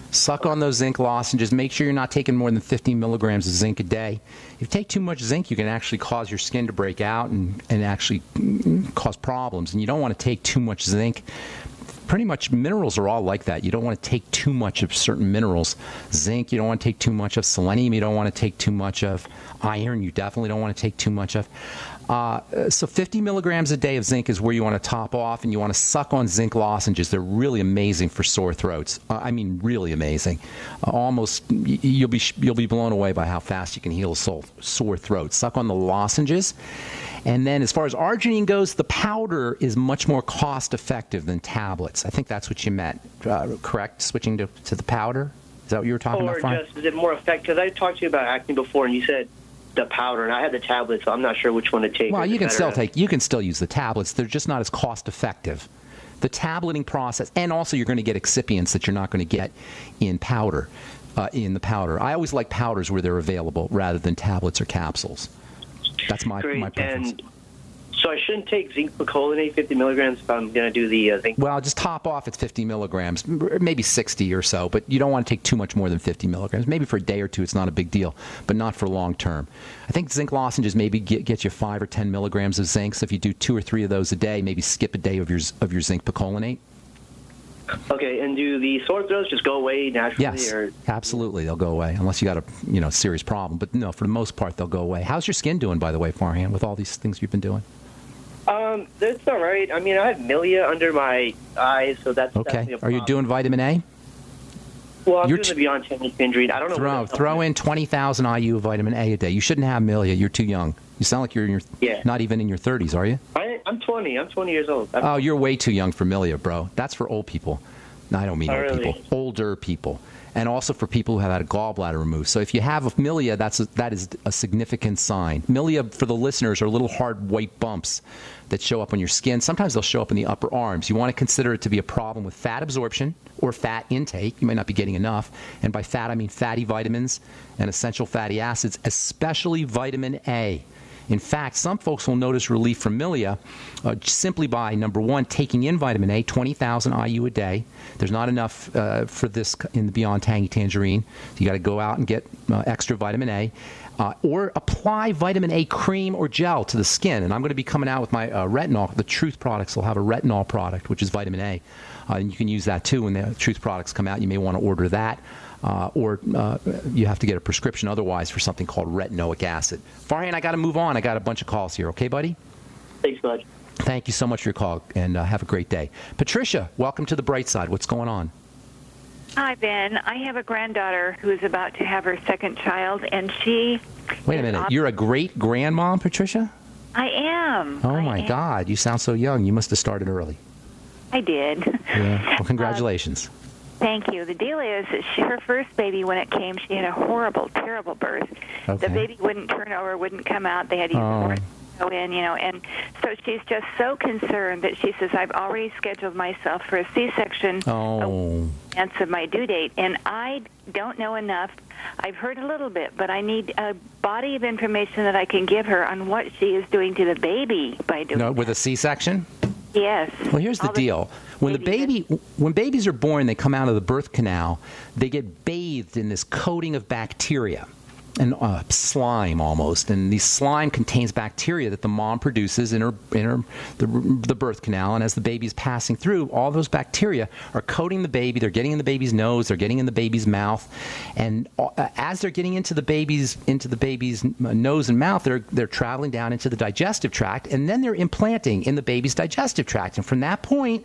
Suck on those zinc lozenges. Make sure you're not taking more than 50 milligrams of zinc a day. If you take too much zinc, you can actually cause your skin to break out and actually cause problems. And you don't want to take too much zinc. Pretty much minerals are all like that. You don't want to take too much of certain minerals. Zinc, you don't want to take too much of. Selenium, you don't want to take too much of. Iron, you definitely don't want to take too much of. So 50 milligrams a day of zinc is where you want to top off, and you want to suck on zinc lozenges. They're really amazing for sore throats. I mean, really amazing. Almost, you'll be blown away by how fast you can heal a sore throat. Suck on the lozenges. And then as far as arginine goes, the powder is much more cost-effective than tablets. I think that's what you meant, correct? Switching to the powder? Is that what you were talking about, Frank? Or just, is it more effective? Because I talked to you about acne before, and you said the powder, and I had the tablets, so I'm not sure which one to take. Well, you can still use the tablets. They're just not as cost-effective. The tableting process, and also you're going to get excipients that you're not going to get in powder. In the powder, I always like powders where they're available rather than tablets or capsules. That's my preference. And so I shouldn't take zinc picolinate 50 milligrams if I'm going to do the zinc? Well, just top off at 50 milligrams, maybe 60 or so, but you don't want to take too much more than 50 milligrams. Maybe for a day or two it's not a big deal, but not for long term. I think zinc lozenges maybe get you 5 or 10 milligrams of zinc, so if you do 2 or 3 of those a day, maybe skip a day of your zinc picolinate. Okay, and do the sore throats just go away naturally? Yes, or? Absolutely, they'll go away, unless you got a serious problem. But no, for the most part, they'll go away. How's your skin doing, by the way, Farhan, with all these things you've been doing? That's all right. I mean, I have milia under my eyes, so that's okay. Definitely a problem. Are you doing vitamin A? Well, I'm doing the Beyond 10 injury. I don't know. Throw in 20,000 IU of vitamin A a day. You shouldn't have milia. You're too young. You sound like you're not even in your 30s, are you? I'm 20. I'm 20 years old. Oh, you're way too young for milia, bro. That's for old people. No, I don't mean old people. Older people. And also for people who have had a gallbladder removed. So if you have milia, that is a significant sign. Milia, for the listeners, are little hard white bumps that show up on your skin. Sometimes they'll show up in the upper arms. You want to consider it to be a problem with fat absorption or fat intake. You might not be getting enough. And by fat, I mean fatty vitamins and essential fatty acids, especially vitamin A. In fact, some folks will notice relief from milia simply by, number one, taking in vitamin A, 20,000 IU a day. There's not enough for this in the Beyond Tangy Tangerine. You got to go out and get extra vitamin A. Or apply vitamin A cream or gel to the skin. And I'm going to be coming out with my retinol. The Truth products will have a retinol product, which is vitamin A. And you can use that, too, when the Truth products come out. You may want to order that. Or you have to get a prescription otherwise for something called retinoic acid. Farhan, I got to move on. I got a bunch of calls here. Okay, buddy? Thanks, bud. Thank you so much for your call, and have a great day. Patricia, welcome to the bright side. What's going on? Hi, Ben. I have a granddaughter who is about to have her second child, and she... Wait a minute. You're a great-grandmom, Patricia? I am. Oh, my God. You sound so young. You must have started early. I did. Yeah. Well, congratulations. Thank you. The deal is that her first baby, when it came, she had a horrible, terrible birth. Okay. The baby wouldn't turn over, wouldn't come out. They had to use force to go in, and so she's just so concerned that she says, I've already scheduled myself for a C-section in advance of my due date, and I don't know enough. I've heard a little bit, but I need a body of information that I can give her on what she is doing to the baby by doing that. With a C-section? Yes. Well, here's the deal. When babies are born, they come out of the birth canal, they get bathed in this coating of bacteria and slime almost, and the slime contains bacteria that the mom produces in the birth canal, and as the baby is passing through, all those bacteria are coating the baby. They're getting in the baby's nose, they're getting in the baby's mouth, and as they're getting into the baby's nose and mouth, they're traveling down into the digestive tract, and then they're implanting in the baby's digestive tract, and from that point,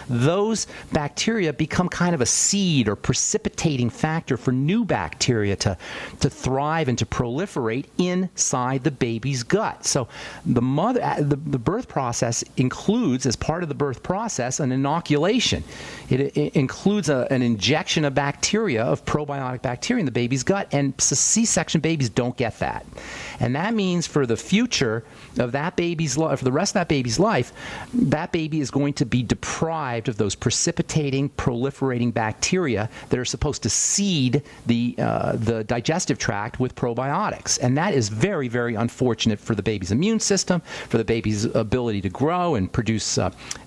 those bacteria become kind of a seed or precipitating factor for new bacteria to thrive and to proliferate inside the baby's gut. So the birth process includes, as part of the birth process, an inoculation. It includes an injection of bacteria, of probiotic bacteria in the baby's gut, and C-section babies don't get that. And that means for the future of that baby's life, for the rest of that baby's life, that baby is going to be deprived of those precipitating, proliferating bacteria that are supposed to seed the digestive tract with probiotics. And that is very, very unfortunate for the baby's immune system, for the baby's ability to grow and produce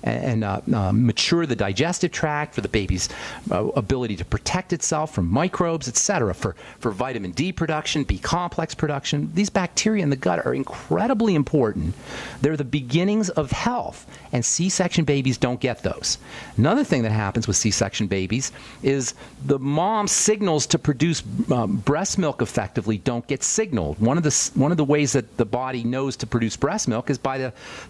and mature the digestive tract, for the baby's ability to protect itself from microbes, etc., for vitamin D production, B complex production. These bacteria in the gut are incredibly important. They're the beginnings of health, and C-section babies don't get those. Another thing that happens with C-section babies is the mom's signals to produce breast milk effectively don't get signaled. One of the ways that the body knows to produce breast milk is by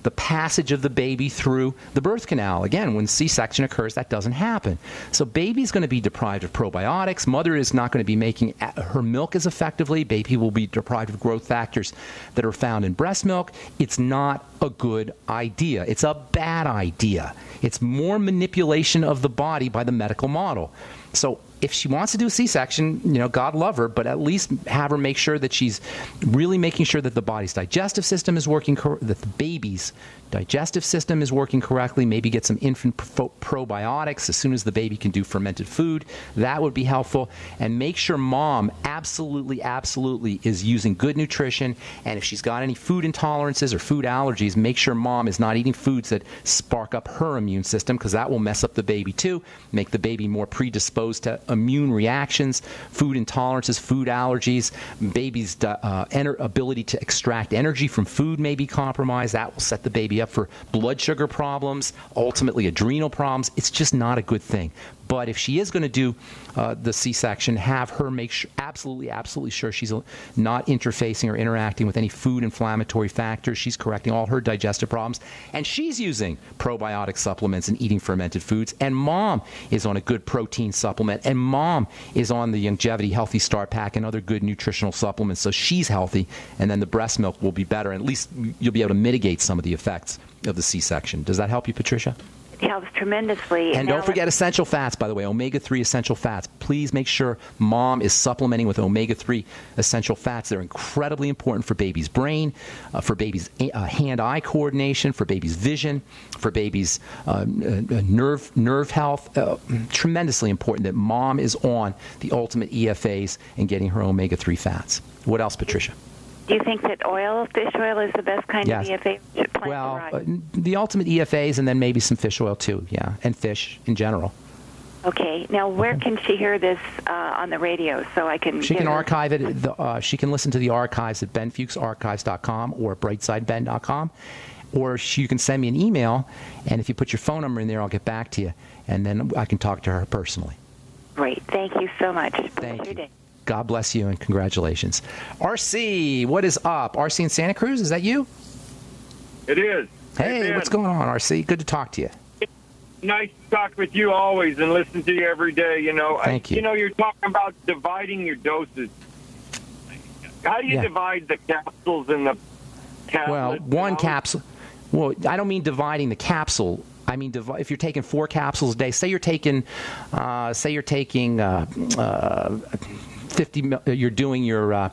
the passage of the baby through the birth canal. Again, when C-section occurs, that doesn't happen. So baby's going to be deprived of probiotics. Mother is not going to be making her milk as effectively. Baby will be deprived of growth factors that are found in breast milk. It's not a good idea. It's a bad idea. It's more manipulation of the body by the medical model. So if she wants to do a C-section, God love her, but at least have her make sure that she's really making sure that the body's digestive system is working, that the baby's digestive system is working correctly, maybe get some infant probiotics as soon as the baby can do fermented food. That would be helpful. And make sure mom absolutely is using good nutrition. And if she's got any food intolerances or food allergies, make sure mom is not eating foods that spark up her immune system, because that will mess up the baby too, make the baby more predisposed to immune reactions, food intolerances, food allergies. Baby's ability to extract energy from food may be compromised. That will set the baby up for blood sugar problems, ultimately adrenal problems. It's just not a good thing. But if she is going to do the C-section, have her make sure, absolutely sure she's not interfacing or interacting with any food inflammatory factors. She's correcting all her digestive problems. And she's using probiotic supplements and eating fermented foods. And mom is on a good protein supplement. And mom is on the Longevity Healthy Start Pack and other good nutritional supplements. So she's healthy. And then the breast milk will be better. At least you'll be able to mitigate some of the effects of the C-section. Does that help you, Patricia? It helps tremendously. And don't forget essential fats, by the way, omega-3 essential fats. Please make sure mom is supplementing with omega-3 essential fats. They're incredibly important for baby's brain, for baby's hand-eye coordination, for baby's vision, for baby's nerve health. Tremendously important that mom is on the ultimate EFAs and getting her omega-3 fats. What else, Patricia? Do you think that fish oil, is the best kind of EFA? Well, the ultimate EFAs and then maybe some fish oil too, yeah, and fish in general. Okay. Now, where can she hear this on the radio so I can... She can archive it. She can listen to the archives at benfuchsarchives.com or brightsideben.com. Or you can send me an email, and if you put your phone number in there, I'll get back to you, and then I can talk to her personally. Great. Thank you so much. Thank you. God bless you, and congratulations. RC, what is up? RC in Santa Cruz, is that you? It is. Hey, what's going on, RC? Good to talk to you. Nice to talk with you always and listen to you every day. Thank you. You're talking about dividing your doses. How do you divide the capsules and the tablets? Well, one capsule. Well, I don't mean dividing the capsule. I mean, if you're taking 4 capsules a day, say you're taking 50. You're doing your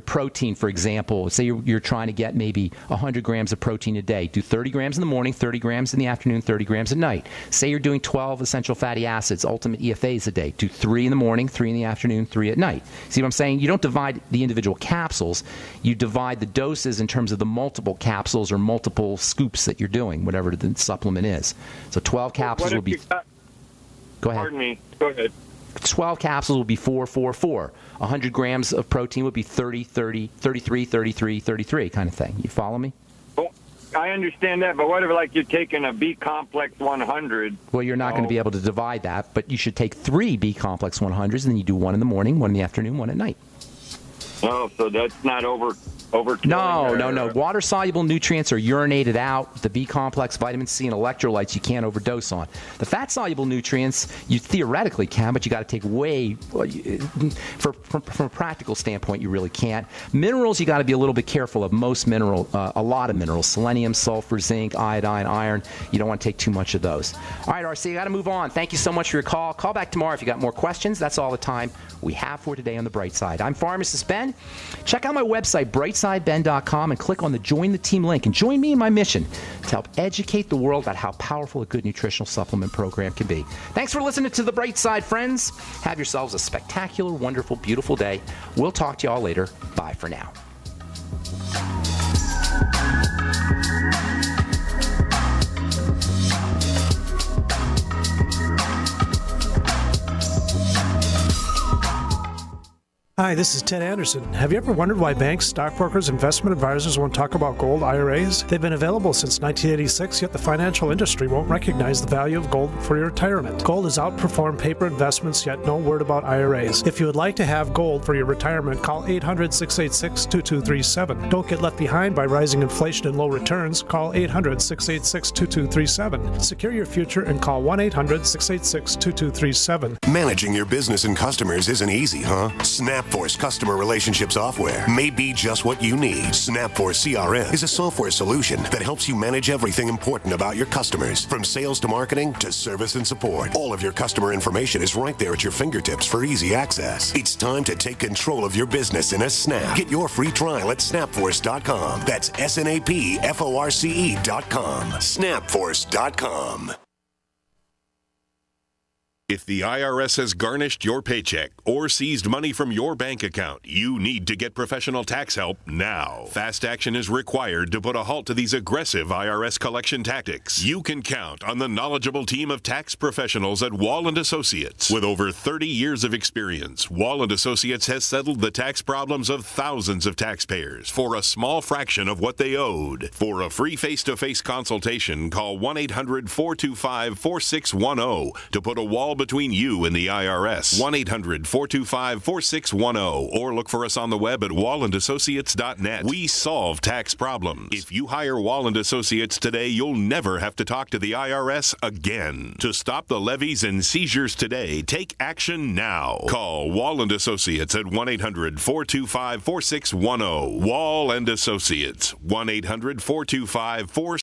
protein, for example. Say you're trying to get maybe 100 grams of protein a day. Do 30 grams in the morning, 30 grams in the afternoon, 30 grams at night. Say you're doing 12 essential fatty acids, ultimate EFAs a day. Do 3 in the morning, 3 in the afternoon, 3 at night. See what I'm saying? You don't divide the individual capsules. You divide the doses in terms of the multiple capsules or multiple scoops that you're doing, whatever the supplement is. So 12 capsules would be... Go ahead. Pardon me. Go ahead. 12 capsules would be 4, 4, 4. 100 grams of protein would be 30, 30, 33, 33, 33 kind of thing. You follow me? Well, I understand that, but what if, like, you're taking a B-complex 100? Well, you're not going to be able to divide that, but you should take 3 B-complex 100s, and then you do 1 in the morning, 1 in the afternoon, 1 at night. Oh, so that's not over. No. Water-soluble nutrients are urinated out. The B-complex, vitamin C, and electrolytes you can't overdose on. The fat-soluble nutrients you theoretically can, but you got to take way. From a practical standpoint, you really can't. Minerals, you got to be a little bit careful of. Most a lot of minerals: selenium, sulfur, zinc, iodine, iron. You don't want to take too much of those. All right, RC, I got to move on. Thank you so much for your call. Call back tomorrow if you got more questions. That's all the time we have for today on The Bright Side. I'm Pharmacist Ben. Check out my website, brightsideben.com, and click on the Join the Team link and join me in my mission to help educate the world about how powerful a good nutritional supplement program can be. Thanks for listening to The Bright Side, friends. Have yourselves a spectacular, wonderful, beautiful day. We'll talk to you all later. Bye for now. Hi, this is Ted Anderson. Have you ever wondered why banks, stockbrokers, investment advisors won't talk about gold IRAs? They've been available since 1986, yet the financial industry won't recognize the value of gold for your retirement. Gold has outperformed paper investments, yet no word about IRAs. If you would like to have gold for your retirement, call 800-686-2237. Don't get left behind by rising inflation and low returns. Call 800-686-2237. Secure your future and call 1-800-686-2237. Managing your business and customers isn't easy, huh? SnapForce Customer Relationship Software may be just what you need. SnapForce CRM is a software solution that helps you manage everything important about your customers, from sales to marketing to service and support. All of your customer information is right there at your fingertips for easy access. It's time to take control of your business in a snap. Get your free trial at snapforce.com. That's SNAPFORCE.com. Snapforce.com. If the IRS has garnished your paycheck or seized money from your bank account, you need to get professional tax help now. Fast action is required to put a halt to these aggressive IRS collection tactics. You can count on the knowledgeable team of tax professionals at Wall & Associates. With over 30 years of experience, Wall & Associates has settled the tax problems of thousands of taxpayers for a small fraction of what they owed. For a free face-to-face consultation, call 1-800-425-4610 to put a wall between you and the IRS. 1-800-425-4610 or look for us on the web at wallandassociates.net. We solve tax problems. If you hire Wall & Associates today, you'll never have to talk to the IRS again. To stop the levies and seizures today, take action now. Call Wall & Associates at 1-800-425-4610. Wall & Associates. 1-800-425-4610.